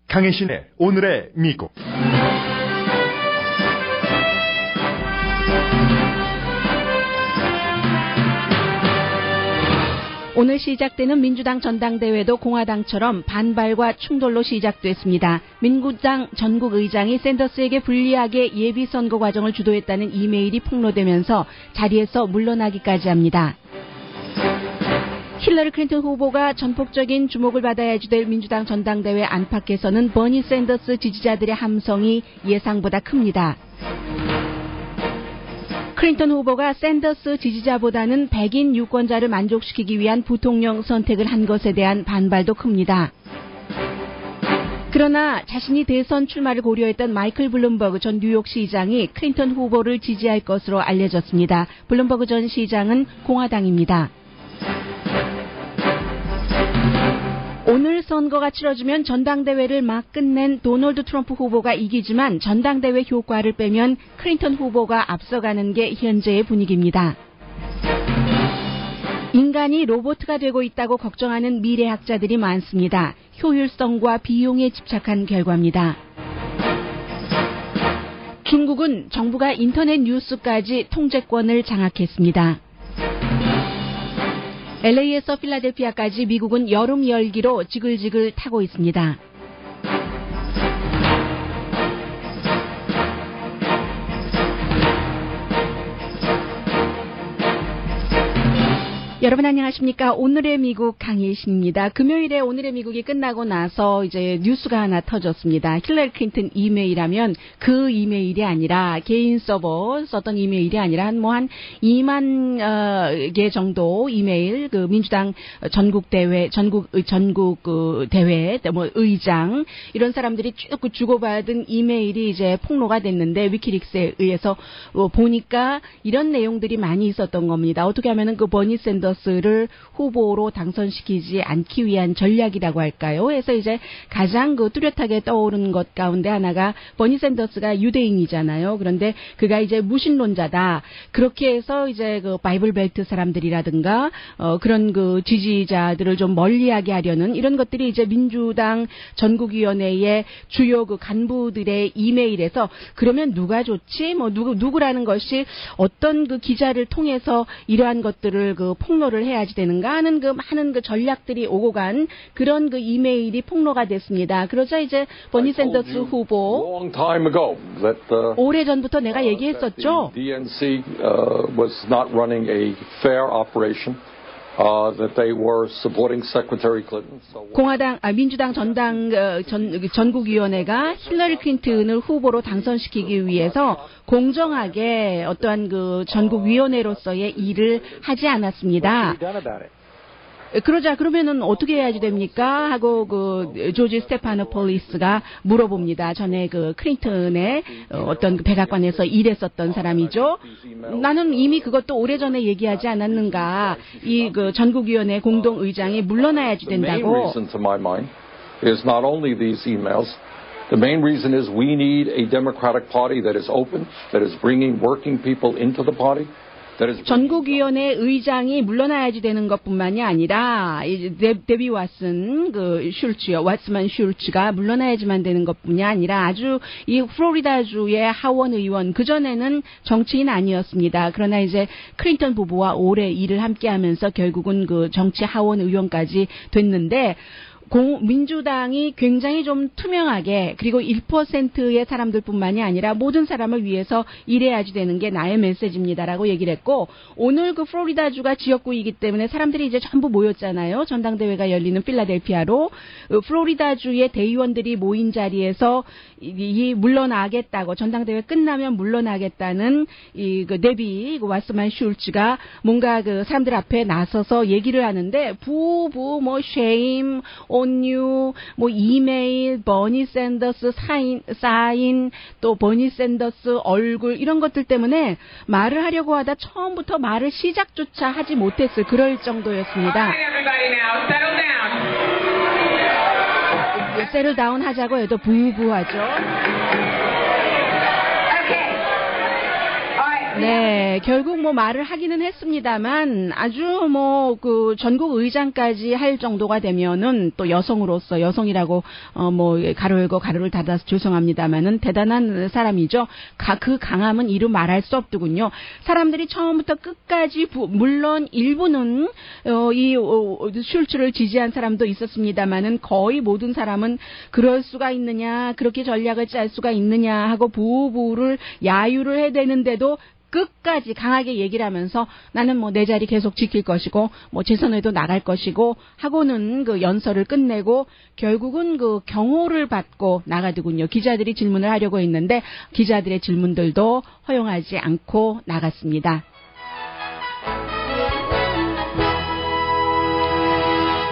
강혜신의 오늘의 미국. 오늘 시작되는 민주당 전당대회도 공화당처럼 반발과 충돌로 시작됐습니다. 민주당 전국 의장이 샌더스에게 불리하게 예비선거 과정을 주도했다는 이메일이 폭로되면서 자리에서 물러나기까지 합니다. 힐러리 클린턴 후보가 전폭적인 주목을 받아야지 될 민주당 전당대회 안팎에서는 버니 샌더스 지지자들의 함성이 예상보다 큽니다. 클린턴 후보가 샌더스 지지자보다는 백인 유권자를 만족시키기 위한 부통령 선택을 한 것에 대한 반발도 큽니다. 그러나 자신이 대선 출마를 고려했던 마이클 블룸버그 전 뉴욕시장이 클린턴 후보를 지지할 것으로 알려졌습니다. 블룸버그 전 시장은 공화당입니다. 오늘 선거가 치러지면 전당대회를 막 끝낸 도널드 트럼프 후보가 이기지만 전당대회 효과를 빼면 클린턴 후보가 앞서가는 게 현재의 분위기입니다. 인간이 로봇가 되고 있다고 걱정하는 미래학자들이 많습니다. 효율성과 비용에 집착한 결과입니다. 중국은 정부가 인터넷 뉴스까지 통제권을 장악했습니다. LA에서 필라델피아까지 미국은 여름 열기로 지글지글 타고 있습니다. 여러분 안녕하십니까? 오늘의 미국 강혜신입니다. 금요일에 오늘의 미국이 끝나고 나서 이제 뉴스가 하나 터졌습니다. 힐러리 클린턴 이메일하면 그 이메일이 아니라 개인 서버 썼던 이메일이 아니라 한 2만 개 정도 이메일 그 민주당 전국 대회 뭐 의장 이런 사람들이 쭉 주고받은 이메일이 이제 폭로가 됐는데 위키릭스에 의해서 보니까 이런 내용들이 많이 있었던 겁니다. 어떻게 하면은 그 버니 샌더스를 후보로 당선시키지 않기 위한 전략이라고 할까요? 그래서 이제 가장 그 뚜렷하게 떠오르는 것 가운데 하나가 버니 샌더스가 유대인이잖아요. 그런데 그가 이제 무신론자다. 그렇게 해서 이제 그 바이블 벨트 사람들이라든가 그런 그 지지자들을 좀 멀리하게 하려는 이런 것들이 이제 민주당 전국위원회의 주요 그 간부들의 이메일에서 그러면 누가 좋지? 뭐 누구라는 것이 어떤 그 기자를 통해서 이러한 것들을 그 폭로를 해야지 되는가 하는 그 많은 그 전략들이 오고 간 그런 그 이메일이 폭로가 됐습니다. 그러자 이제 버니 샌더스 후보 오래전부터 내가 얘기했었죠. DNC was not running a fair operation. That they were supporting Secretary Clinton. 민주당 전국위원회가 힐러리 클린턴을 후보로 당선시키기 위해서 공정하게 어떠한 그 전국위원회로서의 일을 하지 않았습니다. 그러면은 어떻게 해야지 됩니까? 하고 그 조지 스테파노폴리스가 물어봅니다. 전에 그 클린턴의 어떤 그 백악관에서 일했었던 사람이죠. 나는 이미 그것도 오래전에 얘기하지 않았는가? 이 그 전국위원회 공동의장이 물러나야지 된다고. The main reason is we need a Democratic Party that is open, that is bringing working people into the party. 전국위원회 의장이 물러나야지 되는 것뿐만이 아니라 데비 왓슨 왓스만 슐츠가 물러나야지만 되는 것뿐이 아니라 아주 이 플로리다주의 하원 의원 그전에는 정치인 아니었습니다. 그러나 이제 클린턴 부부와 오래 일을 함께하면서 결국은 그 정치 하원 의원까지 됐는데 민주당이 굉장히 좀 투명하게 그리고 1%의 사람들뿐만이 아니라 모든 사람을 위해서 일해야지 되는 게 나의 메시지입니다라고 얘기를 했고 오늘 그 플로리다주가 지역구이기 때문에 사람들이 이제 전부 모였잖아요. 전당대회가 열리는 필라델피아로 플로리다주의 대의원들이 모인 자리에서 물러나겠다고 전당대회 끝나면 물러나겠다는 그 데비 왓스만 슐츠가 뭔가 그 사람들 앞에 나서서 얘기를 하는데 부부 뭐 쉐임 온유, 뭐 이메일, 버니 샌더스 사인, 또 버니 샌더스 얼굴 이런 것들 때문에 말을 하려고 하다 처음부터 말을 시작조차 하지 못했을 그럴 정도였습니다. settle down 하자고 해도 부부하죠. 네, 결국 뭐 말을 하기는 했습니다만 아주 뭐 그 전국 의장까지 할 정도가 되면은 또 여성으로서 여성이라고 뭐 가로 열고 가로를 닫아서 죄송합니다만은 대단한 사람이죠. 그 강함은 이루 말할 수 없더군요. 사람들이 처음부터 끝까지 물론 일부는 이 슐츠를 지지한 사람도 있었습니다만은 거의 모든 사람은 그럴 수가 있느냐, 그렇게 전략을 짤 수가 있느냐 하고 부부를 야유를 해대는데도 끝까지 강하게 얘기를 하면서 나는 뭐 내 자리 계속 지킬 것이고 뭐 재선에도 나갈 것이고 하고는 그 연설을 끝내고 결국은 그 경호를 받고 나가더군요. 기자들이 질문을 하려고 했는데 기자들의 질문들도 허용하지 않고 나갔습니다.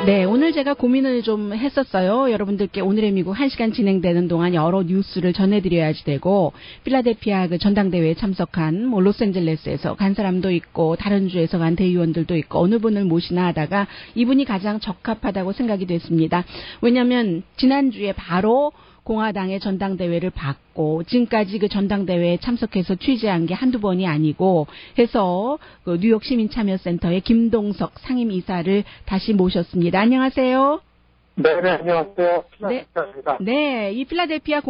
네, 오늘 제가 고민을 좀 했었어요. 여러분들께 오늘의 미국 1시간 진행되는 동안 여러 뉴스를 전해드려야지 되고, 필라델피아 그 전당대회에 참석한, 뭐, 로스앤젤레스에서 간 사람도 있고, 다른 주에서 간 대의원들도 있고, 어느 분을 모시나 하다가 이분이 가장 적합하다고 생각이 됐습니다. 왜냐면, 지난주에 바로 공화당의 전당대회를 받고 지금까지 그 전당대회에 참석해서 취재한 게 한두 번이 아니고 해서 그 뉴욕 시민참여센터의 김동석 상임이사를 다시 모셨습니다. 안녕하세요. 네, 안녕하세요. 필라델피아입니다. 네, 이 필라델피아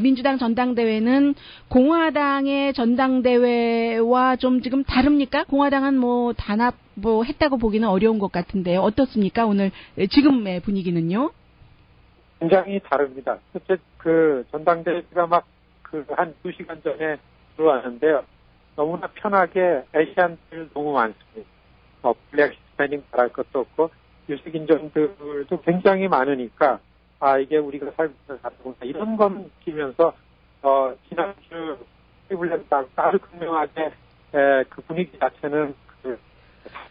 민주당 전당대회는 공화당의 전당대회와 좀 지금 다릅니까? 공화당은 뭐 단합 뭐 했다고 보기는 어려운 것 같은데요. 어떻습니까? 오늘 지금의 분위기는요? 굉장히 다릅니다. 실제 그 전당대회가 막 그 한 2시간 전에 들어왔는데요. 너무나 편하게 아시안들 너무 많습니다. 블랙 히스패닉 말할 것도 없고 유색인종들도 굉장히 많으니까 이게 우리가 살고 있는 나라구나 이런 건 느끼면서 지난주 클리블랜드 아주 극명하게 그 분위기 자체는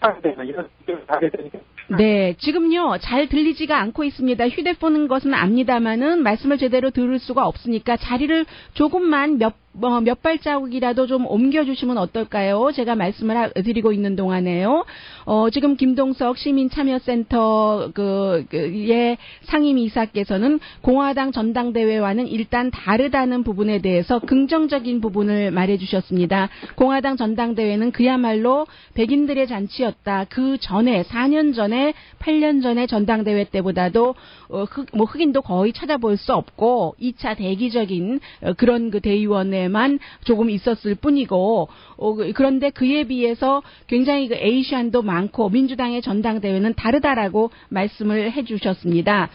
사상되는 이런 비교를 하게 되니까. 네, 지금요, 잘 들리지가 않고 있습니다. 휴대폰은 것은 압니다만은 말씀을 제대로 들을 수가 없으니까 자리를 조금만 몇 발자국이라도 좀 옮겨주시면 어떨까요? 제가 말씀을 드리고 있는 동안에요. 지금 김동석 시민참여센터 의 상임이사께서는 공화당 전당대회와는 일단 다르다는 부분에 대해서 긍정적인 부분을 말해주셨습니다. 공화당 전당대회는 그야말로 백인들의 잔치였다. 그 전에 4년 전에 8년 전에 전당대회 때보다도 뭐 흑인도 거의 찾아볼 수 없고 2차 대기적인 그런 그 대의원에만 조금 있었을 뿐이고 그런데 그에 비해서 굉장히 그 에이시안도 많고 민주당의 전당대회는 다르다라고 말씀을 해주셨습니다.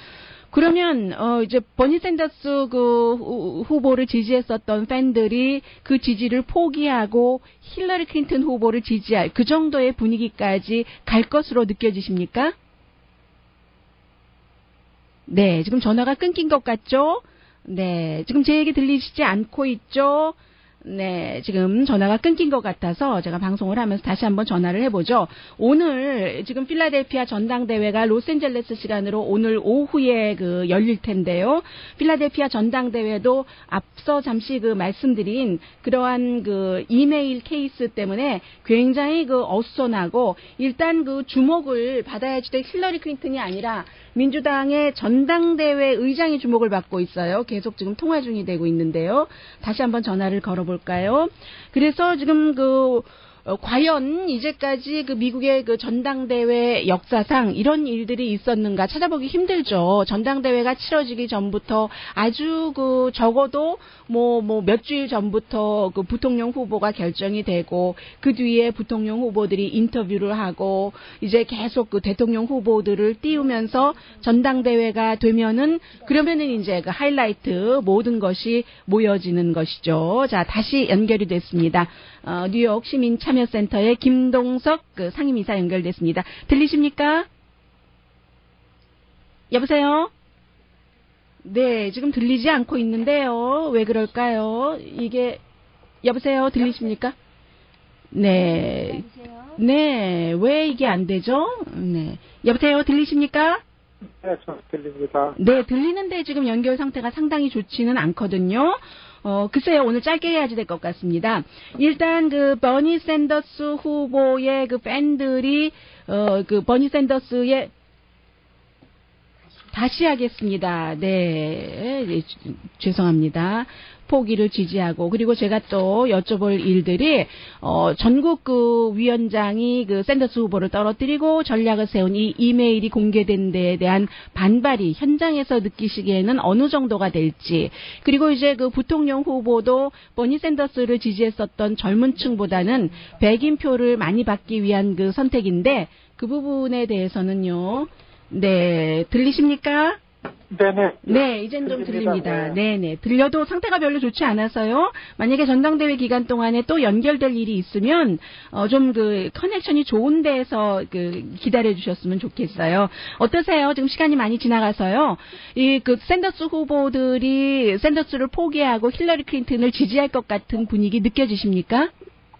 그러면 이제 버니 샌더스 그 후보를 지지했었던 팬들이 그 지지를 포기하고 힐러리 클린턴 후보를 지지할 그 정도의 분위기까지 갈 것으로 느껴지십니까? 네, 지금 전화가 끊긴 것 같죠? 네, 지금 제 얘기 들리시지 않고 있죠? 네, 지금 전화가 끊긴 것 같아서 제가 방송을 하면서 다시 한번 전화를 해보죠. 오늘 지금 필라델피아 전당대회가 로스앤젤레스 시간으로 오늘 오후에 열릴 텐데요. 필라델피아 전당대회도 앞서 잠시 말씀드린 그러한 이메일 케이스 때문에 굉장히 어수선하고 일단 주목을 받아야지 될 힐러리 클린턴이 아니라 민주당의 전당대회 의장이 주목을 받고 있어요. 계속 지금 통화 중이 되고 있는데요. 다시 한번 전화를 걸어볼까요? 그래서 지금 과연 이제까지 미국의 전당대회 역사상 이런 일들이 있었는가 찾아보기 힘들죠. 전당대회가 치러지기 전부터 아주 적어도 몇 주일 전부터 부통령 후보가 결정이 되고 그 뒤에 부통령 후보들이 인터뷰를 하고 이제 계속 대통령 후보들을 띄우면서 전당대회가 되면은 그러면은 이제 하이라이트 모든 것이 모여지는 것이죠. 자, 다시 연결이 됐습니다. 뉴욕 시민참여센터의 김동석 상임이사 연결됐습니다. 들리십니까? 여보세요? 네, 지금 들리지 않고 있는데요. 왜 그럴까요? 이게 여보세요? 들리십니까? 네. 네, 왜 이게 안 되죠? 네. 여보세요? 들리십니까? 네, 저 들립니다. 네, 들리는데 지금 연결 상태가 상당히 좋지는 않거든요. 글쎄요, 오늘 짧게 해야지 될 것 같습니다. 일단 버니 샌더스 후보의 팬들이 버니 샌더스의 다시 하겠습니다. 네, 죄송합니다. 포기를 지지하고, 그리고 제가 또 여쭤볼 일들이, 전국 그 위원장이 그 샌더스 후보를 떨어뜨리고 전략을 세운 이 이메일이 공개된 데에 대한 반발이 현장에서 느끼시기에는 어느 정도가 될지, 그리고 이제 그 부통령 후보도 버니 샌더스를 지지했었던 젊은 층보다는 백인표를 많이 받기 위한 그 선택인데, 그 부분에 대해서는요. 네, 들리십니까? 네네. 네, 이젠 좀 들립니다. 네네. 들려도 상태가 별로 좋지 않아서요. 만약에 전당대회 기간 동안에 또 연결될 일이 있으면, 좀 그 커넥션이 좋은 데에서 기다려 주셨으면 좋겠어요. 어떠세요? 지금 시간이 많이 지나가서요. 그 샌더스 후보들이 샌더스를 포기하고 힐러리 클린턴을 지지할 것 같은 분위기 느껴지십니까?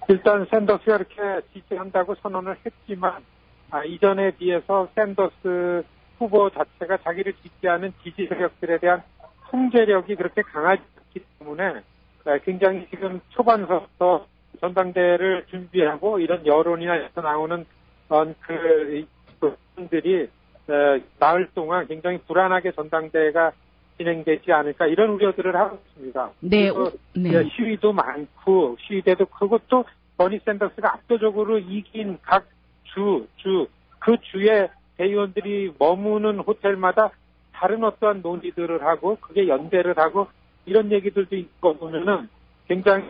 일단 샌더스가 이렇게 지지한다고 선언을 했지만, 이전에 비해서 샌더스 후보 자체가 자기를 지지하는 지지 세력들에 대한 통제력이 그렇게 강하지 않기 때문에 굉장히 지금 초반서부터 전당대회를 준비하고 이런 여론이나 에서 나오는 분들이 나흘 동안 굉장히 불안하게 전당대회가 진행되지 않을까 이런 우려들을 하고 있습니다. 네. 네. 시위도 많고 시위대도 크고 또 버니 샌더스가 압도적으로 이긴 각 그 주의 대의원들이 머무는 호텔마다 다른 어떠한 논의들을 하고 그게 연대를 하고 이런 얘기들도 있고 보면은 굉장히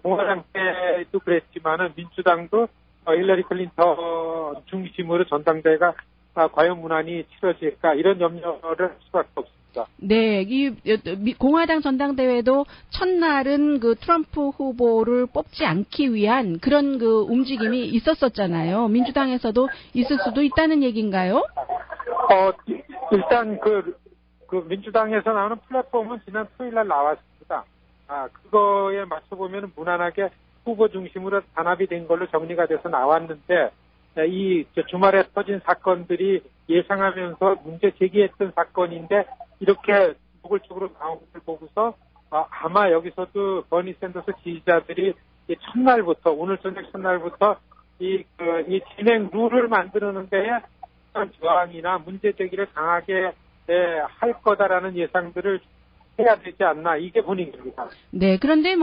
공화당 때도 그랬지만은 민주당도 힐러리 클린턴 중심으로 전당대회가 과연 무난히 치러질까 이런 염려를 할 수밖에 없습니다. 네, 공화당 전당대회도 첫날은 그 트럼프 후보를 뽑지 않기 위한 그런 그 움직임이 있었었잖아요. 민주당에서도 있을 수도 있다는 얘기인가요? 일단 그 민주당에서 나오는 플랫폼은 지난 토요일날 나왔습니다. 그거에 맞춰보면 무난하게 후보 중심으로 단합이 된 걸로 정리가 돼서 나왔는데, 이 주말에 터진 사건들이 예상하면서 문제 제기했던 사건인데, 이렇게 노골적으로 나온 걸 보고서, 아마 여기서도 버니 샌더스 지지자들이 첫날부터, 오늘 저녁 첫날부터 이 진행 룰을 만드는 데에 저항이나 문제 제기를 강하게 할 거다라는 예상들을 해야 되지 않나 이게 분위기입니다. 네, 그런데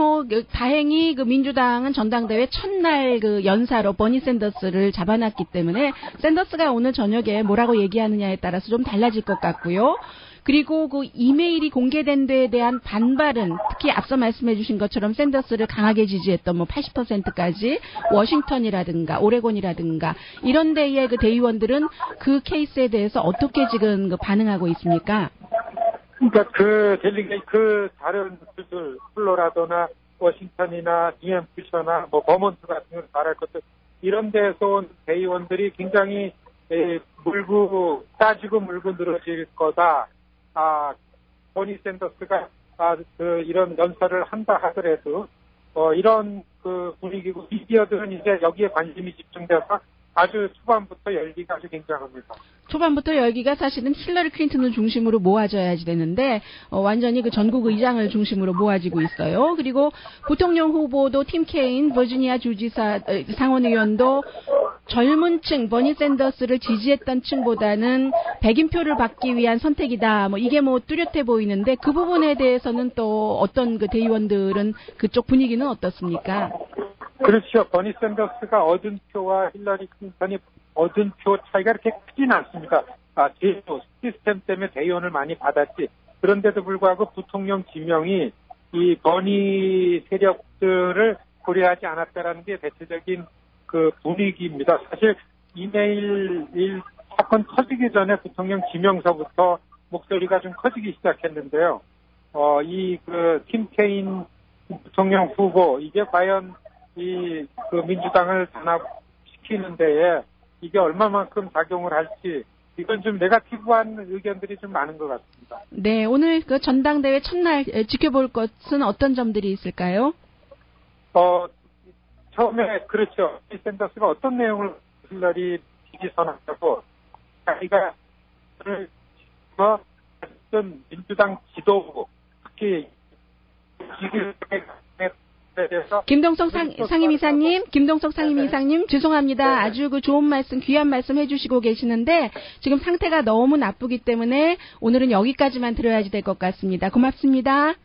다행히 그 민주당은 전당대회 첫날 그 연사로 버니 샌더스를 잡아놨기 때문에 샌더스가 오늘 저녁에 뭐라고 얘기하느냐에 따라서 좀 달라질 것 같고요. 그리고 그 이메일이 공개된 데에 대한 반발은 특히 앞서 말씀해 주신 것처럼 샌더스를 강하게 지지했던 80%까지 워싱턴이라든가 오레곤이라든가 이런 데의 그 대의원들은 그 케이스에 대해서 어떻게 지금 반응하고 있습니까? 그러니까 그 다른 주들 콜로라도나 워싱턴이나 뉴햄프셔나 버몬트 같은 걸 말할 것들 이런 데서 온 대의원들이 굉장히 따지고 물고 늘어질 거다. 버니 샌더스가 이런 연설을 한다 하더라도 이런 그 분위기고 미디어들은 이제 여기에 관심이 집중돼서 아주 초반부터 열기가 아주 굉장합니다. 초반부터 열기가 사실은 힐러리 클린턴을 중심으로 모아져야지 되는데 완전히 그 전국 의장을 중심으로 모아지고 있어요. 그리고 부통령 후보도 팀 케인 버지니아 주지사 상원의원도 젊은 층 버니 샌더스를 지지했던 층보다는 백인표를 받기 위한 선택이다. 이게 뚜렷해 보이는데 그 부분에 대해서는 또 어떤 그 대의원들은 그쪽 분위기는 어떻습니까? 그렇죠. 버니 샌더스가 얻은 표와 힐러리 클린턴이 얻은 표 차이가 그렇게 크진 않습니다. 제도 시스템 때문에 대의원을 많이 받았지. 그런데도 불구하고 부통령 지명이 이 버니 세력들을 고려하지 않았다라는 게 대체적인 그 분위기입니다. 사실 이메일 사건 터지기 전에 부통령 지명서부터 목소리가 좀 커지기 시작했는데요. 팀 케인 부통령 후보 이게 과연 그 민주당을 단합시키는 데에 이게 얼마만큼 작용을 할지 이건 좀 네거티브한 의견들이 좀 많은 것 같습니다. 네, 오늘 그 전당대회 첫날 지켜볼 것은 어떤 점들이 있을까요? 처음에 그렇죠. 샌더스가 어떤 내용을 힐러리 지지선언하고 자기가 어떤 민주당 지도부 특히 대해서 김동석 상임이사님, 죄송합니다. 아주 그 좋은 말씀, 귀한 말씀 해주시고 계시는데 지금 상태가 너무 나쁘기 때문에 오늘은 여기까지만 들어야지 될 것 같습니다. 고맙습니다.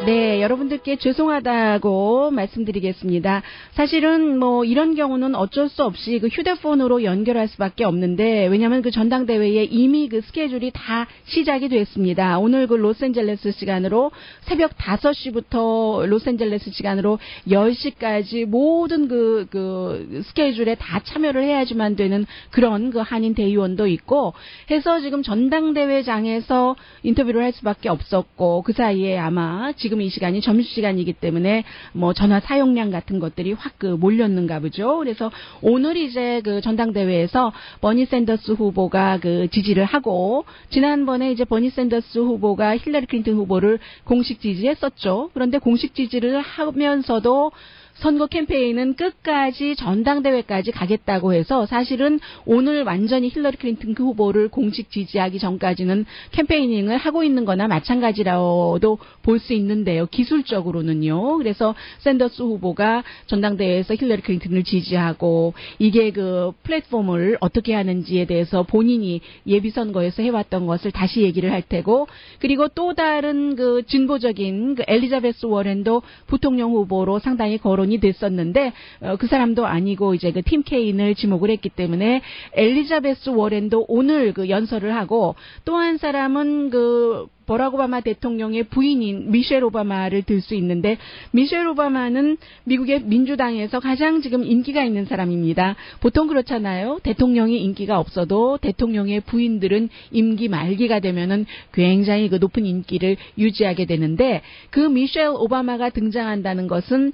네, 여러분들께 죄송하다고 말씀드리겠습니다. 사실은 뭐 이런 경우는 어쩔 수 없이 그 휴대폰으로 연결할 수밖에 없는데, 왜냐하면 그 전당대회에 이미 그 스케줄이 다 시작이 됐습니다. 오늘 그 로스앤젤레스 시간으로 새벽 5시부터 로스앤젤레스 시간으로 10시까지 모든 그 스케줄에 다 참여를 해야지만 되는 그런 그 한인 대의원도 있고 해서 지금 전당대회장에서 인터뷰를 할 수밖에 없었고, 그 사이에 아마 지금 이 시간이 점심시간이기 때문에 뭐 전화 사용량 같은 것들이 확 그 몰렸는가 보죠. 그래서 오늘 이제 그 전당대회에서 버니 샌더스 후보가 그 지지를 하고, 지난번에 이제 버니 샌더스 후보가 힐러리 클린턴 후보를 공식 지지했었죠. 그런데 공식 지지를 하면서도 선거 캠페인은 끝까지 전당대회까지 가겠다고 해서 사실은 오늘 완전히 힐러리 클린턴 그 후보를 공식 지지하기 전까지는 캠페이닝을 하고 있는 거나 마찬가지라고도 볼 수 있는데요. 기술적으로는요. 그래서 샌더스 후보가 전당대회에서 힐러리 클린턴을 지지하고 이게 그 플랫폼을 어떻게 하는지에 대해서 본인이 예비선거에서 해왔던 것을 다시 얘기를 할 테고, 그리고 또 다른 그 진보적인 그 엘리자베스 워렌도 부통령 후보로 상당히 거론이 됐었는데 그 사람도 아니고 이제 그 팀 케인을 지목을 했기 때문에 엘리자베스 워렌도 오늘 그 연설을 하고, 또 한 사람은 그 버락 오바마 대통령의 부인인 미셸 오바마를 들 수 있는데, 미셸 오바마는 미국의 민주당에서 가장 지금 인기가 있는 사람입니다. 보통 그렇잖아요. 대통령이 인기가 없어도 대통령의 부인들은 임기 말기가 되면은 굉장히 그 높은 인기를 유지하게 되는데, 그 미셸 오바마가 등장한다는 것은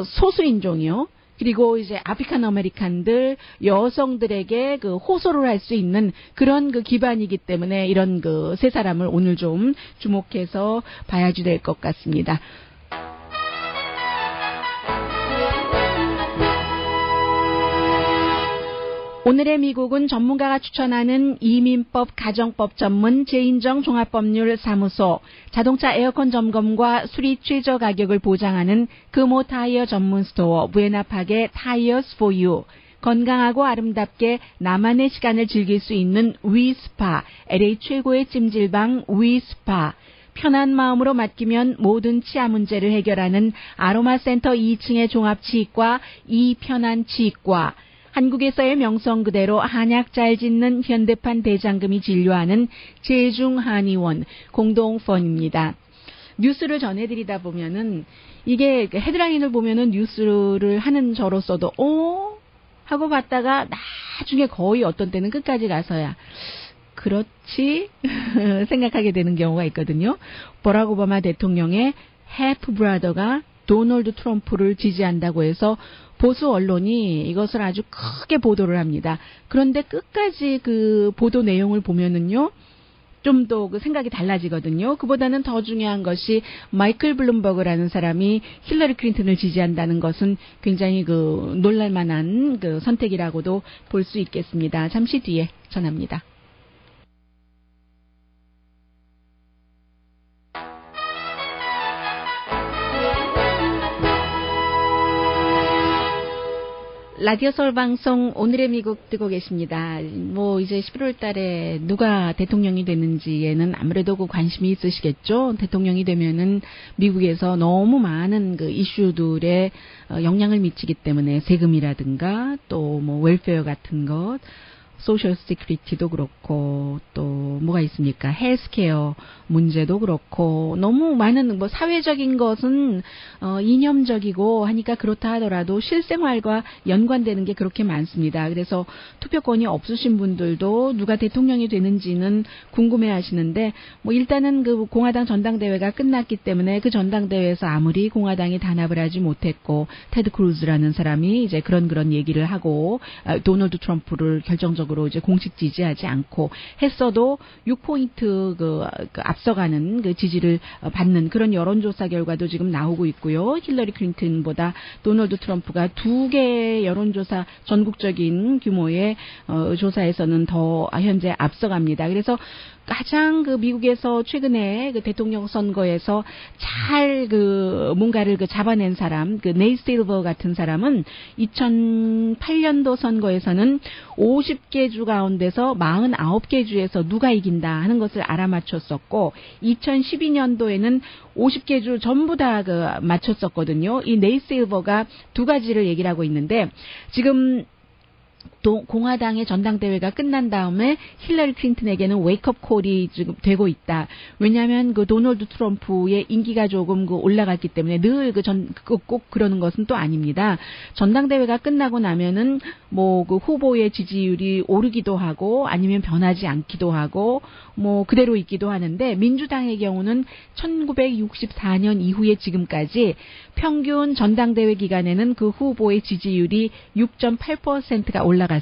소수인종이요. 그리고 이제 아프리칸 아메리칸들, 여성들에게 그 호소를 할 수 있는 그런 그 기반이기 때문에 이런 그 세 사람을 오늘 좀 주목해서 봐야지 될 것 같습니다. 오늘의 미국은 전문가가 추천하는 이민법, 가정법 전문 제인정 종합법률 사무소, 자동차 에어컨 점검과 수리 최저 가격을 보장하는 금호 타이어 전문 스토어 부에나팍의 타이어스 포 유, 건강하고 아름답게 나만의 시간을 즐길 수 있는 위스파, LA 최고의 찜질방 위스파, 편한 마음으로 맡기면 모든 치아 문제를 해결하는 아로마 센터 2층의 종합치과 이편한 치과, 한국에서의 명성 그대로 한약 잘 짓는 현대판 대장금이 진료하는 제중한의원 공동펀입니다. 뉴스를 전해드리다 보면은 이게 헤드라인을 보면은 뉴스를 하는 저로서도 하고 봤다가 나중에 거의 어떤 때는 끝까지 가서야 그렇지 생각하게 되는 경우가 있거든요. 버락 오바마 대통령의 해프 브라더가 도널드 트럼프를 지지한다고 해서 보수 언론이 이것을 아주 크게 보도를 합니다. 그런데 끝까지 그 보도 내용을 보면은요, 좀 더 그 생각이 달라지거든요. 그보다는 더 중요한 것이 마이클 블룸버그라는 사람이 힐러리 클린턴을 지지한다는 것은 굉장히 그 놀랄만한 그 선택이라고도 볼 수 있겠습니다. 잠시 뒤에 전합니다. 라디오 서울 방송 오늘의 미국 듣고 계십니다. 뭐 이제 11월 달에 누가 대통령이 되는지에는 아무래도 그 관심이 있으시겠죠. 대통령이 되면은 미국에서 너무 많은 그 이슈들에 영향을 미치기 때문에 세금이라든가 또 뭐 웰페어 같은 것, 소셜 시큐리티도 그렇고 또 뭐가 있습니까? 헬스케어 문제도 그렇고 너무 많은 뭐 사회적인 것은 이념적이고 하니까 그렇다 하더라도 실생활과 연관되는 게 그렇게 많습니다. 그래서 투표권이 없으신 분들도 누가 대통령이 되는지는 궁금해하시는데 뭐 일단은 그 공화당 전당대회가 끝났기 때문에 그 전당대회에서 아무리 공화당이 단합을 하지 못했고 테드 크루즈라는 사람이 이제 그런 얘기를 하고 도널드 트럼프를 결정적으로 전적으로 이제 공식 지지하지 않고 했어도 6포인트 앞서가는 그 지지를 받는 그런 여론조사 결과도 지금 나오고 있고요. 힐러리 클린턴보다 도널드 트럼프가 2개의 여론조사 전국적인 규모의 조사에서는 더 현재 앞서갑니다. 그래서 가장 그 미국에서 최근에 그 대통령 선거에서 잘 뭔가를 잡아낸 사람, 네이 실버 같은 사람은 2008년도 선거에서는 50개 주 가운데서 49개 주에서 누가 이긴다 하는 것을 알아맞혔었고, 2012년도에는 50개 주 전부 다 맞췄었거든요. 이 네이 실버가 두 가지를 얘기를 하고 있는데, 지금 공화당의 전당대회가 끝난 다음에 힐러리 클린턴에게는 웨이크업 콜이 지금 되고 있다. 왜냐하면 도널드 트럼프의 인기가 조금 올라갔기 때문에 늘 꼭 그러는 것은 또 아닙니다. 전당대회가 끝나고 나면은 후보의 지지율이 오르기도 하고 아니면 변하지 않기도 하고 그대로 있기도 하는데, 민주당의 경우는 1964년 이후에 지금까지 평균 전당대회 기간에는 그 후보의 지지율이 6.8%가 올라갔습니다.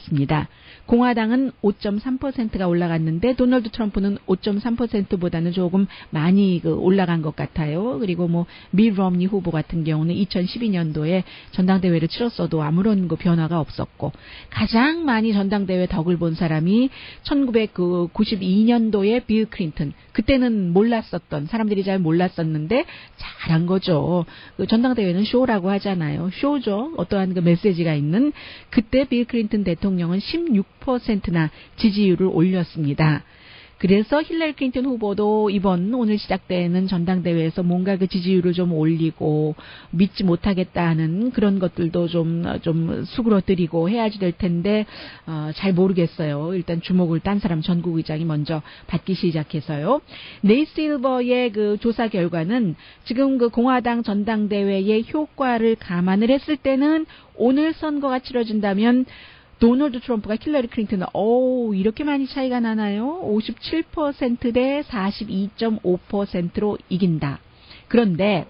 공화당은 5.3%가 올라갔는데 도널드 트럼프는 5.3%보다는 조금 많이 올라간 것 같아요. 그리고 밀 럼니 후보 같은 경우는 2012년도에 전당대회를 치렀어도 아무런 변화가 없었고, 가장 많이 전당대회 덕을 본 사람이 1992년도에 빌 클린턴. 그때는 몰랐었던, 사람들이 잘 몰랐었는데 잘한 거죠. 전당대회는 쇼라고 하잖아요. 쇼죠. 어떠한 메시지가 있는. 그때 빌 클린턴 대통령은 16%나 지지율을 올렸습니다. 그래서 힐러리 클린턴 후보도 오늘 시작되는 전당대회에서 뭔가 지지율을 좀 올리고 믿지 못하겠다 하는 그런 것들도 좀 수그러뜨리고 해야지 될 텐데, 잘 모르겠어요. 일단 주목을 딴 사람 전국의장이 먼저 받기 시작해서요. 네이 실버의 조사 결과는 지금 공화당 전당대회의 효과를 감안을 했을 때는 오늘 선거가 치러진다면 도널드 트럼프가 힐러리 클린턴은 이렇게 많이 차이가 나나요? 57% 대 42.5%로 이긴다. 그런데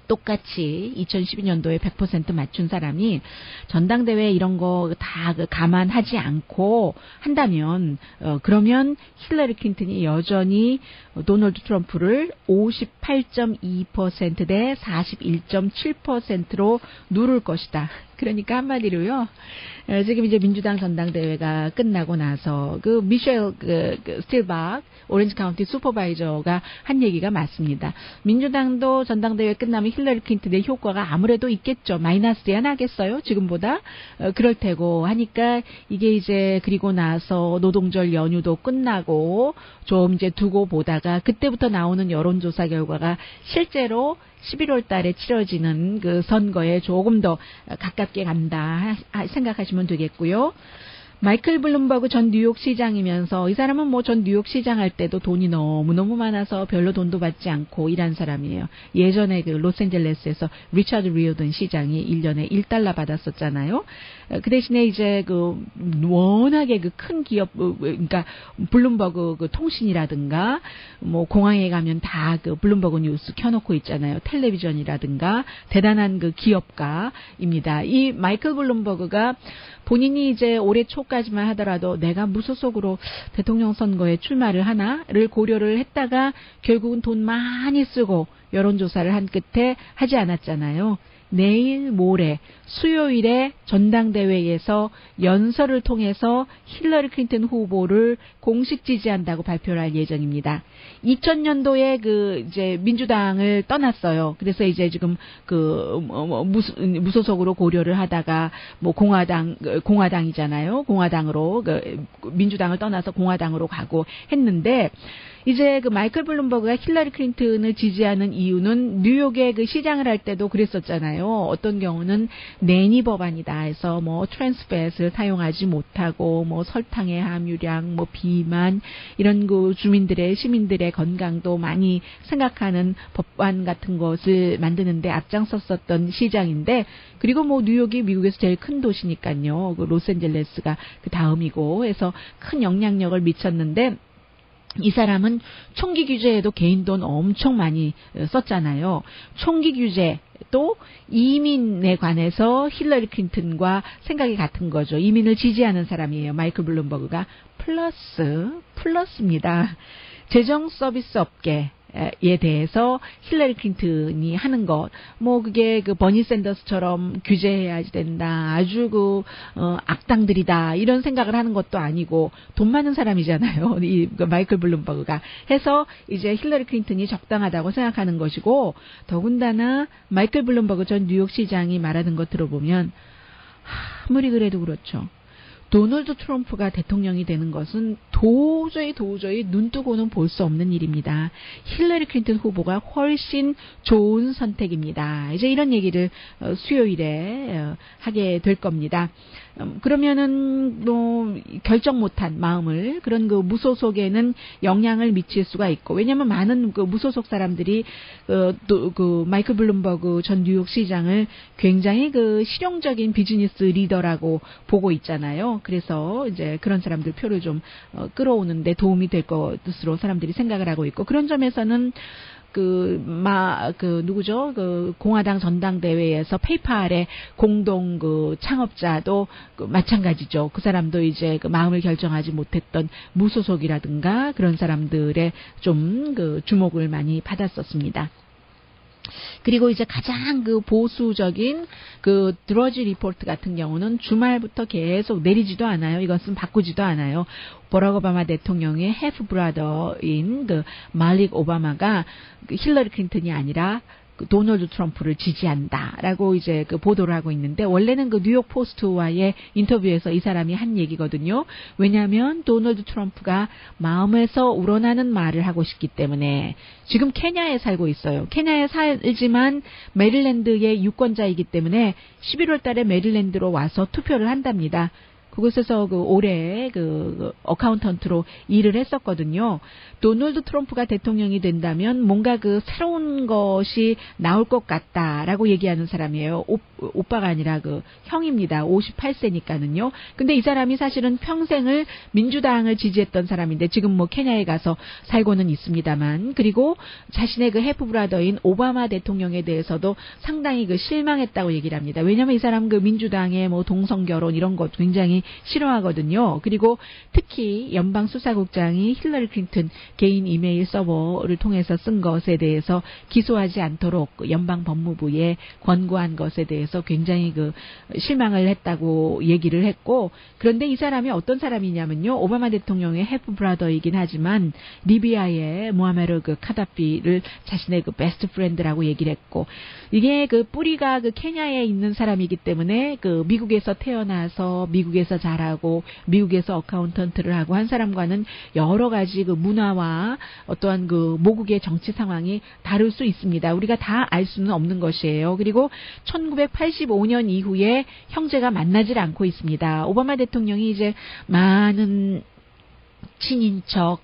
똑같이 2012년도에 100% 맞춘 사람이 전당대회 이런 거 다 감안하지 않고 한다면, 그러면 힐러리 클린턴이 여전히 도널드 트럼프를 58.2% 대 41.7%로 누를 것이다. 그러니까 한마디로요, 지금 이제 민주당 전당대회가 끝나고 나서 미셸 스틸박 오렌지 카운티 슈퍼바이저가 한 얘기가 맞습니다. 민주당도 전당대회 끝나면 힐러리 클린턴의 효과가 아무래도 있겠죠. 마이너스야 나겠어요? 지금보다? 그럴 테고 하니까 이게 이제 그리고 나서 노동절 연휴도 끝나고 좀 이제 두고 보다가 그때부터 나오는 여론조사 결과가 실제로 11월 달에 치러지는 선거에 조금 더 가깝게 간다 생각하시면 되겠고요. 마이클 블룸버그 전 뉴욕 시장이면서, 이 사람은 전 뉴욕 시장 할 때도 돈이 너무너무 많아서 별로 돈도 받지 않고 일한 사람이에요. 예전에 로스앤젤레스에서 리차드 리오든 시장이 1년에 $1 받았었잖아요. 그 대신에 이제 워낙에 큰 기업, 그러니까 블룸버그 통신이라든가 공항에 가면 다 블룸버그 뉴스 켜놓고 있잖아요. 텔레비전이라든가 대단한 기업가입니다. 이 마이클 블룸버그가 본인이 이제 올해 초까지만 하더라도 내가 무소속으로 대통령 선거에 출마를 하나를 고려를 했다가 결국은 돈 많이 쓰고 여론조사를 한 끝에 하지 않았잖아요. 내일 모레 수요일에 전당대회에서 연설을 통해서 힐러리 클린턴 후보를 공식 지지한다고 발표를 할 예정입니다. 2000년도에 이제 민주당을 떠났어요. 그래서 이제 지금 무소속으로 고려를 하다가 공화당이잖아요. 공화당으로 민주당을 떠나서 공화당으로 가고 했는데, 이제 마이클 블룸버그가 힐러리 클린턴을 지지하는 이유는 뉴욕의 시장을 할 때도 그랬었잖아요. 어떤 경우는 내니 법안이다 해서 트랜스팻을 사용하지 못하고 설탕의 함유량, 비만 이런 주민들의 시민들의 건강도 많이 생각하는 법안 같은 것을 만드는데 앞장섰었던 시장인데, 그리고 뉴욕이 미국에서 제일 큰 도시니까요. 로스앤젤레스가 그 다음이고 해서 큰 영향력을 미쳤는데, 이 사람은 총기 규제에도 개인 돈 엄청 많이 썼잖아요. 총기 규제 또 이민에 관해서 힐러리 클린턴과 생각이 같은 거죠. 이민을 지지하는 사람이에요. 마이클 블룸버그가. 플러스입니다. 재정 서비스 업계에 대해서 힐러리 클린턴이 하는 것, 뭐 그게 그 버니 샌더스처럼 규제해야 된다, 아주 악당들이다 이런 생각을 하는 것도 아니고 돈 많은 사람이잖아요. 이 마이클 블룸버그가 해서 이제 힐러리 클린턴이 적당하다고 생각하는 것이고, 더군다나 마이클 블룸버그 전 뉴욕시장이 말하는 것 들어보면 아무리 그래도 그렇죠. 도널드 트럼프가 대통령이 되는 것은 도저히 눈 뜨고는 볼 수 없는 일입니다. 힐러리 클린턴 후보가 훨씬 좋은 선택입니다. 이제 이런 얘기를 수요일에 하게 될 겁니다. 그러면은 뭐 결정 못한 마음을 그런 그 무소속에는 영향을 미칠 수가 있고, 왜냐하면 많은 그 무소속 사람들이 그 마이클 블룸버그 전 뉴욕시장을 굉장히 그 실용적인 비즈니스 리더라고 보고 있잖아요. 그래서 이제 그런 사람들 표를 좀 끌어오는데 도움이 될 것으로 사람들이 생각을 하고 있고, 그런 점에서는 누구죠? 그 공화당 전당대회에서 페이팔의 공동 그 창업자도 마찬가지죠. 그 사람도 이제 그 마음을 결정하지 못했던 무소속이라든가 그런 사람들의 좀 그 주목을 많이 받았었습니다. 그리고 이제 가장 그 보수적인 그 드러지 리포트 같은 경우는 주말부터 계속 내리지도 않아요. 이것은 바꾸지도 않아요. 버락 오바마 대통령의 해프 브라더인 그 말릭 오바마가 그 힐러리 클린턴이 아니라 도널드 트럼프를 지지한다라고 이제 그 보도를 하고 있는데, 원래는 그 뉴욕 포스트와의 인터뷰에서 이 사람이 한 얘기거든요. 왜냐하면 도널드 트럼프가 마음에서 우러나는 말을 하고 싶기 때문에. 지금 케냐에 살고 있어요. 케냐에 살지만 메릴랜드의 유권자이기 때문에 11월 달에 메릴랜드로 와서 투표를 한답니다. 그곳에서 그 올해 그 어카운턴트로 일을 했었거든요. 도널드 트럼프가 대통령이 된다면 뭔가 그 새로운 것이 나올 것 같다라고 얘기하는 사람이에요. 오빠가 아니라 그 형입니다. 58세니까는요. 근데 이 사람이 사실은 평생을 민주당을 지지했던 사람인데 지금 뭐 케냐에 가서 살고는 있습니다만, 그리고 자신의 그 해프 브라더인 오바마 대통령에 대해서도 상당히 그 실망했다고 얘기를 합니다. 왜냐하면 이 사람 그 민주당의 뭐 동성 결혼 이런 것 굉장히 싫어하거든요. 그리고 특히 연방 수사국장이 힐러리 클린턴 개인 이메일 서버를 통해서 쓴 것에 대해서 기소하지 않도록 연방 법무부에 권고한 것에 대해서 굉장히 그 실망을 했다고 얘기를 했고, 그런데 이 사람이 어떤 사람이냐면요, 오바마 대통령의 해프 브라더이긴 하지만 리비아의 모하메르 그 카다피를 자신의 그 베스트 프렌드라고 얘기를 했고, 이게 그 뿌리가 그 케냐에 있는 사람이기 때문에 그 미국에서 태어나서 미국에서 자라고 미국에서 어카운턴트를 하고 한 사람과는 여러 가지 그 문화와 어떠한 그 모국의 정치 상황이 다를 수 있습니다. 우리가 다 알 수는 없는 것이에요. 그리고 1985년 이후에 형제가 만나질 않고 있습니다. 오바마 대통령이 이제 많은 친인척,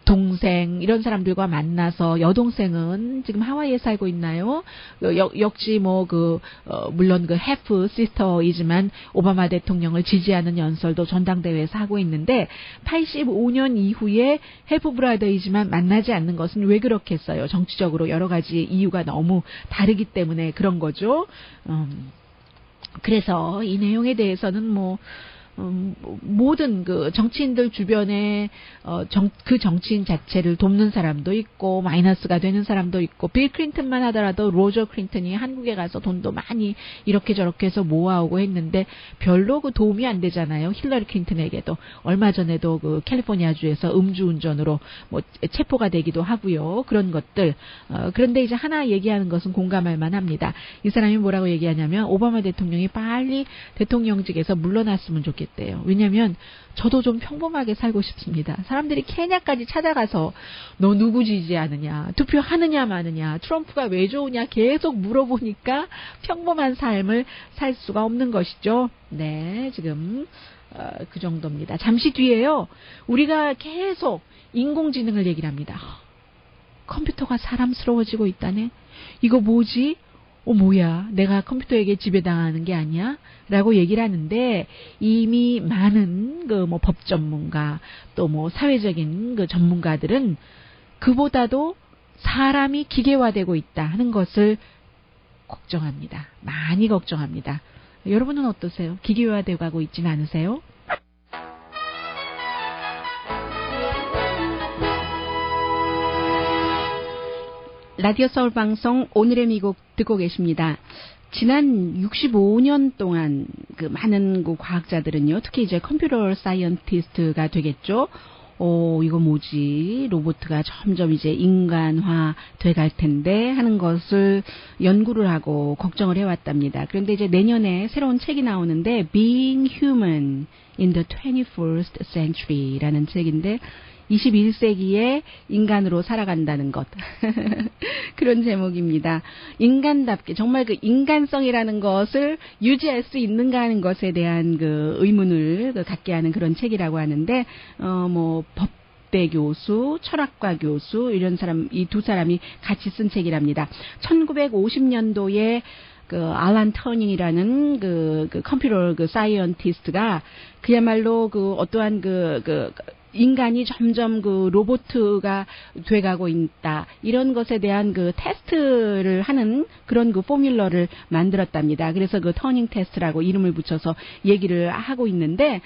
동생, 이런 사람들과 만나서, 여동생은 지금 하와이에 살고 있나요? 역시 물론 그 해프 시스터이지만 오바마 대통령을 지지하는 연설도 전당대회에서 하고 있는데, 85년 이후에 해프 브라더이지만 만나지 않는 것은 왜 그렇겠어요? 정치적으로 여러 가지 이유가 너무 다르기 때문에 그런 거죠. 그래서 이 내용에 대해서는 모든 그 정치인들 주변에 그 정치인 자체를 돕는 사람도 있고 마이너스가 되는 사람도 있고, 빌 클린턴만 하더라도 로저 클린턴이 한국에 가서 돈도 많이 이렇게 저렇게 해서 모아오고 했는데 별로 그 도움이 안 되잖아요. 힐러리 클린턴에게도 얼마 전에도 그 캘리포니아주에서 음주운전으로 체포가 되기도 하고요. 그런 것들. 그런데 이제 하나 얘기하는 것은 공감할 만합니다. 이 사람이 뭐라고 얘기하냐면 오바마 대통령이 빨리 대통령직에서 물러났으면 좋겠다. 왜냐하면 저도 좀 평범하게 살고 싶습니다. 사람들이 케냐까지 찾아가서 너 누구 지지하느냐, 투표하느냐 마느냐, 트럼프가 왜 좋으냐 계속 물어보니까 평범한 삶을 살 수가 없는 것이죠. 네, 지금 그 정도입니다. 잠시 뒤에요, 우리가 계속 인공지능을 얘기를 합니다. 컴퓨터가 사람스러워지고 있다네. 이거 뭐지? 뭐야, 내가 컴퓨터에게 지배당하는 게 아니야? 라고 얘기를 하는데, 이미 많은 법 전문가, 또 사회적인 전문가들은 그보다도 사람이 기계화되고 있다 하는 것을 걱정합니다. 많이 걱정합니다. 여러분은 어떠세요? 기계화되고 가고 있진 않으세요? 라디오 서울 방송 오늘의 미국 듣고 계십니다. 지난 65년 동안 많은 과학자들은요, 특히 이제 컴퓨터 사이언티스트가 되겠죠. 이거 뭐지? 로봇가 점점 이제 인간화 돼갈 텐데 하는 것을 연구를 하고 걱정을 해왔답니다. 그런데 이제 내년에 새로운 책이 나오는데 Being Human in the 21st Century라는 책인데 21세기에 인간으로 살아간다는 것. 그런 제목입니다. 인간답게 정말 인간성이라는 것을 유지할 수 있는가 하는 것에 대한 의문을 갖게 하는 그런 책이라고 하는데 법대 교수, 철학과 교수 이런 사람, 이 두 사람이 같이 쓴 책이랍니다. 1950년도에 알란 터닝이라는 컴퓨터 사이언티스트가 그야말로 어떠한 인간이 점점 로봇가 돼가고 있다. 이런 것에 대한 테스트를 하는 그런 포뮬러를 만들었답니다. 그래서 터닝 테스트라고 이름을 붙여서 얘기를 하고 있는데,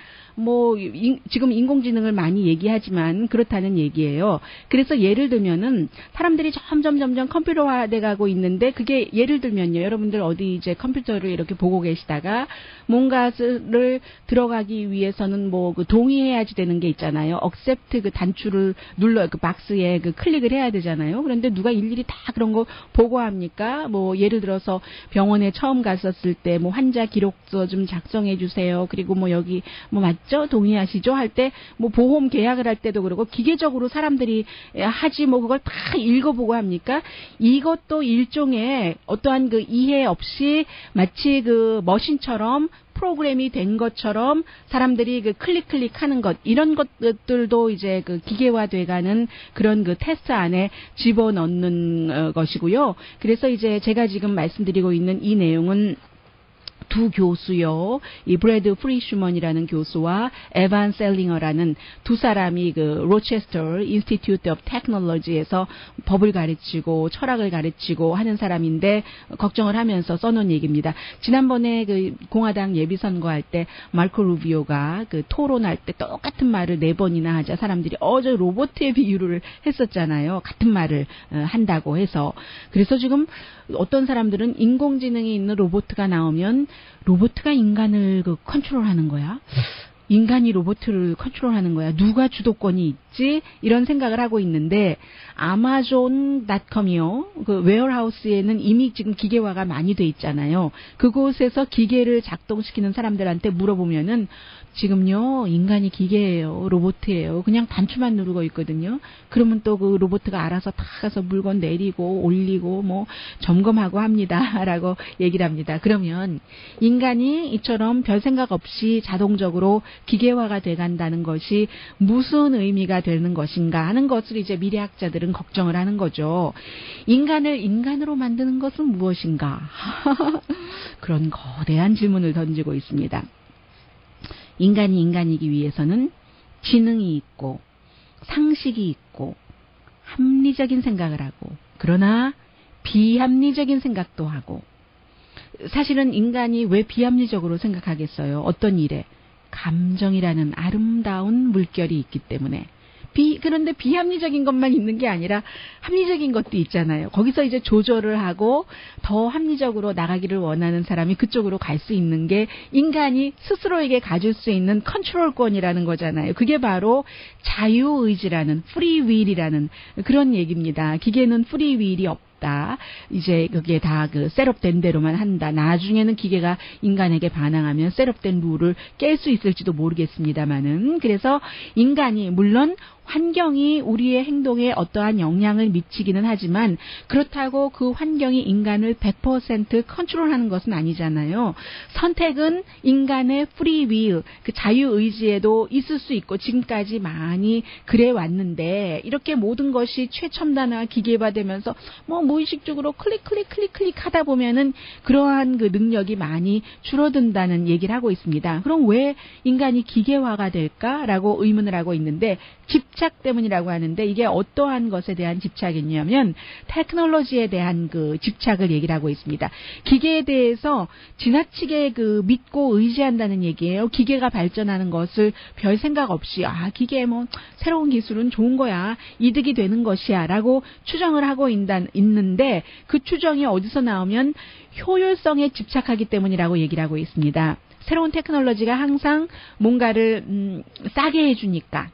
지금 인공지능을 많이 얘기하지만 그렇다는 얘기예요. 그래서 예를 들면은 사람들이 점점 컴퓨터화 돼가고 있는데, 그게 예를 들면요. 여러분들 어디 이제 컴퓨터를 이렇게 보고 계시다가 뭔가를 들어가기 위해서는 동의해야지 되는 게 있잖아요. accept 단추를 눌러 박스에 클릭을 해야 되잖아요. 그런데 누가 일일이 다 그런 거 보고합니까? 예를 들어서 병원에 처음 갔었을 때 환자 기록서 좀 작성해 주세요. 그리고 여기 맞죠? 동의하시죠? 할 때 보험 계약을 할 때도 그러고 기계적으로 사람들이 하지 그걸 다 읽어보고 합니까? 이것도 일종의 어떠한 이해 없이 마치 머신처럼 프로그램이 된 것처럼 사람들이 클릭하는 것, 이런 것들도 이제 기계화돼가는 그런 테스트 안에 집어넣는 것이고요. 그래서 이제 제가 지금 말씀드리고 있는 이 내용은 두 교수요. 이 브래드 프리슈먼이라는 교수와 에반 셀링어라는 두 사람이 로체스터 인스티튜트 오브 테크놀로지에서 법을 가르치고 철학을 가르치고 하는 사람인데 걱정을 하면서 써놓은 얘기입니다. 지난번에 공화당 예비선거할 때 마르코 루비오가 토론할 때 똑같은 말을 4번이나 하자 사람들이 저 로봇의 비유를 했었잖아요. 같은 말을 한다고 해서. 그래서 지금 어떤 사람들은 인공지능이 있는 로봇가 나오면 로봇가 인간을 컨트롤하는 거야? 인간이 로봇을 컨트롤하는 거야? 누가 주도권이 있지? 이런 생각을 하고 있는데 아마존.com이요. 웨어하우스에는 이미 지금 기계화가 많이 돼 있잖아요. 그곳에서 기계를 작동시키는 사람들한테 물어보면은 지금요, 인간이 기계예요. 로봇이에요. 그냥 단추만 누르고 있거든요. 그러면 또 로봇가 알아서 다 가서 물건 내리고 올리고 점검하고 합니다. 라고 얘기를 합니다. 그러면 인간이 이처럼 별 생각 없이 자동적으로 기계화가 돼간다는 것이 무슨 의미가 되는 것인가 하는 것을 이제 미래학자들은 걱정을 하는 거죠. 인간을 인간으로 만드는 것은 무엇인가? 그런 거대한 질문을 던지고 있습니다. 인간이 인간이기 위해서는 지능이 있고 상식이 있고 합리적인 생각을 하고 그러나 비합리적인 생각도 하고 사실은 인간이 왜 비합리적으로 생각하겠어요? 어떤 일에? 감정이라는 아름다운 물결이 있기 때문에. 그런데 비합리적인 것만 있는 게 아니라 합리적인 것도 있잖아요. 거기서 이제 조절을 하고 더 합리적으로 나가기를 원하는 사람이 그쪽으로 갈 수 있는 게 인간이 스스로에게 가질 수 있는 컨트롤권이라는 거잖아요. 그게 바로 자유의지라는 프리윌이라는 그런 얘기입니다. 기계는 프리윌이 없다. 이제 그게 다 셋업된 대로만 한다. 나중에는 기계가 인간에게 반항하면 셋업된 룰을 깰 수 있을지도 모르겠습니다만은 그래서 인간이 물론 환경이 우리의 행동에 어떠한 영향을 미치기는 하지만 그렇다고 그 환경이 인간을 100% 컨트롤하는 것은 아니잖아요. 선택은 인간의 프리윌, 자유의지에도 있을 수 있고 지금까지 많이 그래 왔는데 이렇게 모든 것이 최첨단화 기계화되면서 무의식적으로 클릭 하다 보면은 그러한 그 능력이 많이 줄어든다는 얘기를 하고 있습니다. 그럼 왜 인간이 기계화가 될까라고 의문을 하고 있는데 집착 때문이라고 하는데 이게 어떠한 것에 대한 집착이냐면 테크놀로지에 대한 그 집착을 얘기를 하고 있습니다. 기계에 대해서 지나치게 그 믿고 의지한다는 얘기예요. 기계가 발전하는 것을 별 생각 없이 기계 뭐 새로운 기술은 좋은 거야. 이득이 되는 것이야 라고 추정을 하고 있는데 그 추정이 어디서 나오면 효율성에 집착하기 때문이라고 얘기를 하고 있습니다. 새로운 테크놀로지가 항상 뭔가를 싸게 해주니까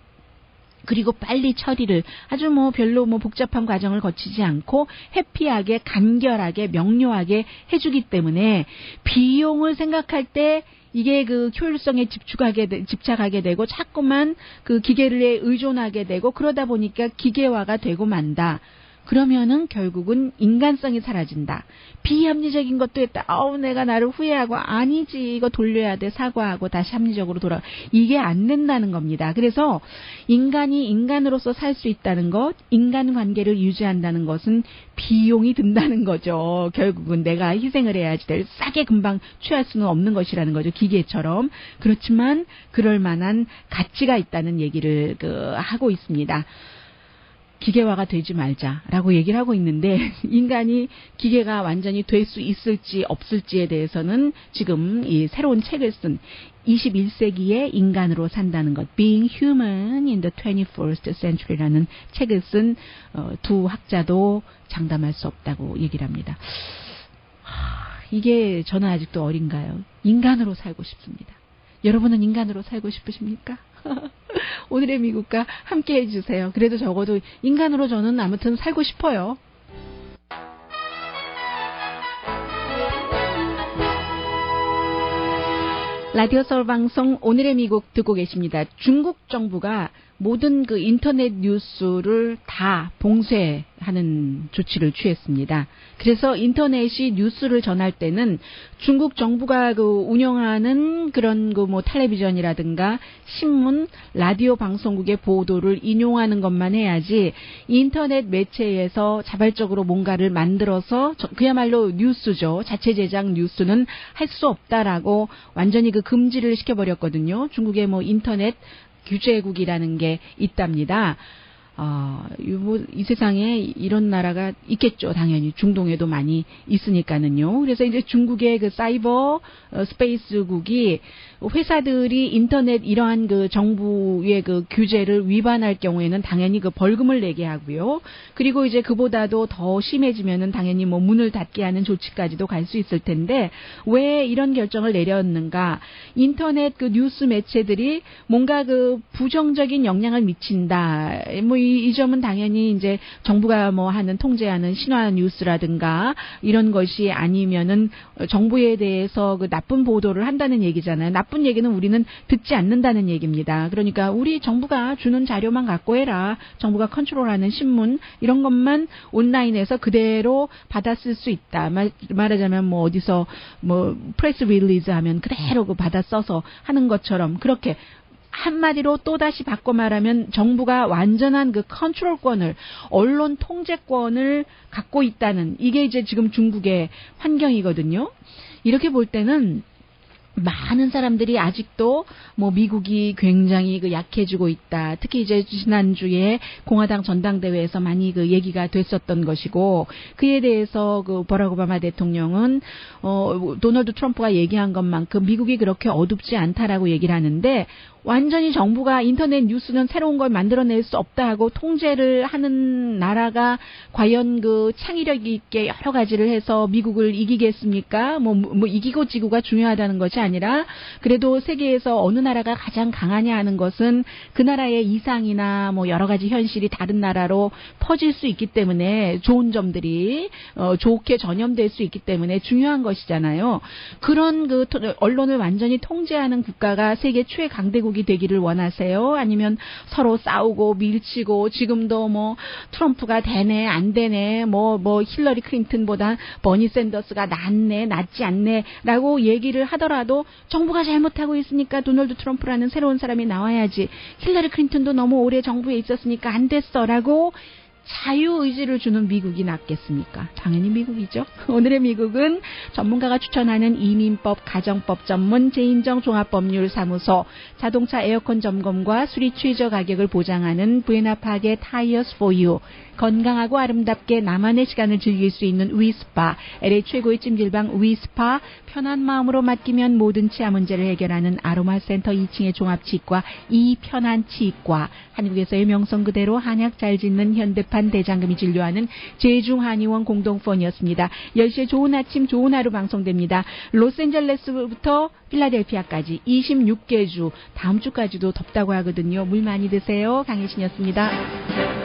그리고 빨리 처리를 아주 뭐 별로 뭐 복잡한 과정을 거치지 않고 해피하게 간결하게 명료하게 해주기 때문에 비용을 생각할 때 이게 그 효율성에 집착하게 되고 자꾸만 그 기계에 의존하게 되고 그러다 보니까 기계화가 되고 만다. 그러면은 결국은 인간성이 사라진다. 비합리적인 것도 했다. 내가 나를 후회하고 아니지 이거 돌려야 돼. 사과하고 다시 합리적으로 돌아. 이게 안 된다는 겁니다. 그래서 인간이 인간으로서 살 수 있다는 것, 인간관계를 유지한다는 것은 비용이 든다는 거죠. 결국은 내가 희생을 해야지 될 싸게 금방 취할 수는 없는 것이라는 거죠. 기계처럼. 그렇지만 그럴 만한 가치가 있다는 얘기를 하고 있습니다. 기계화가 되지 말자라고 얘기를 하고 있는데 인간이 기계가 완전히 될 수 있을지 없을지에 대해서는 지금 이 새로운 책을 쓴 21세기의 인간으로 산다는 것 Being Human in the 21st Century라는 책을 쓴 두 학자도 장담할 수 없다고 얘기를 합니다. 이게 저는 아직도 어린가요? 인간으로 살고 싶습니다. 여러분은 인간으로 살고 싶으십니까? 오늘의 미국과 함께 해주세요. 그래도 적어도 인간으로 저는 아무튼 살고 싶어요. 라디오 서울 방송 오늘의 미국 듣고 계십니다. 중국 정부가 모든 그 인터넷 뉴스를 다 봉쇄하는 조치를 취했습니다. 그래서 인터넷이 뉴스를 전할 때는 중국 정부가 그 운영하는 그런 그 뭐 텔레비전이라든가 신문, 라디오 방송국의 보도를 인용하는 것만 해야지 인터넷 매체에서 자발적으로 뭔가를 만들어서 그야말로 뉴스죠. 자체 제작 뉴스는 할 수 없다라고 완전히 그 금지를 시켜버렸거든요. 중국의 뭐 인터넷 규제국이라는 게 있답니다. 이 세상에 이런 나라가 있겠죠. 당연히 중동에도 많이 있으니까는요. 그래서 이제 중국의 그 사이버 스페이스국이 회사들이 인터넷 이러한 그 정부의 그 규제를 위반할 경우에는 당연히 그 벌금을 내게 하고요. 그리고 이제 그보다도 더 심해지면은 당연히 뭐 문을 닫게 하는 조치까지도 갈 수 있을 텐데 왜 이런 결정을 내렸는가? 인터넷 그 뉴스 매체들이 뭔가 그 부정적인 영향을 미친다. 뭐 이 점은 당연히 이제 정부가 뭐 하는 통제하는 신화 뉴스라든가 이런 것이 아니면은 정부에 대해서 그 나쁜 보도를 한다는 얘기잖아요. 나쁜 얘기는 우리는 듣지 않는다는 얘기입니다. 그러니까 우리 정부가 주는 자료만 갖고 해라. 정부가 컨트롤하는 신문 이런 것만 온라인에서 그대로 받아 쓸 수 있다. 말하자면 뭐 어디서 뭐 프레스 릴리즈 하면 그대로 그 받아 써서 하는 것처럼 그렇게 한마디로 또다시 바꿔 말하면 정부가 완전한 그 컨트롤권을 언론 통제권을 갖고 있다는 이게 이제 지금 중국의 환경이거든요. 이렇게 볼 때는 많은 사람들이 아직도 뭐 미국이 굉장히 그 약해지고 있다. 특히 이제 지난주에 공화당 전당대회에서 많이 그 얘기가 됐었던 것이고 그에 대해서 그 버락 오바마 대통령은 도널드 트럼프가 얘기한 것만큼 미국이 그렇게 어둡지 않다라고 얘기를 하는데 완전히 정부가 인터넷 뉴스는 새로운 걸 만들어낼 수 없다 하고 통제를 하는 나라가 과연 그 창의력 있게 여러 가지를 해서 미국을 이기겠습니까? 뭐 이기고 지고가 중요하다는 것이 아니라 그래도 세계에서 어느 나라가 가장 강하냐 하는 것은 그 나라의 이상이나 뭐 여러 가지 현실이 다른 나라로 퍼질 수 있기 때문에 좋은 점들이 좋게 전염될 수 있기 때문에 중요한 것이잖아요. 그런 그 언론을 완전히 통제하는 국가가 세계 최강대국이 되기를 원하세요? 아니면 서로 싸우고 밀치고 지금도 뭐 트럼프가 되네 안 되네 뭐 힐러리 클린턴보다 버니 샌더스가 낫지 않네라고 얘기를 하더라도 정부가 잘못하고 있으니까 도널드 트럼프라는 새로운 사람이 나와야지 힐러리 클린턴도 너무 오래 정부에 있었으니까 안 됐어라고 자유의지를 주는 미국이 낫겠습니까? 당연히 미국이죠. 오늘의 미국은 전문가가 추천하는 이민법, 가정법 전문 제인정 종합법률사무소, 자동차 에어컨 점검과 수리 최저 가격을 보장하는 부에나파게 타이어스 포유, 건강하고 아름답게 나만의 시간을 즐길 수 있는 위스파, LA 최고의 찜질방 위스파, 편한 마음으로 맡기면 모든 치아 문제를 해결하는 아로마센터 2층의 종합치과 이편한치과, 한국에서의 명성 그대로 한약 잘 짓는 현대판 대장금이 진료하는 제중한의원 공동폰이었습니다. 10시에 좋은 아침 좋은 하루 방송됩니다. 로스앤젤레스부터 필라델피아까지 26개 주, 다음 주까지도 덥다고 하거든요. 물 많이 드세요. 강혜신이었습니다.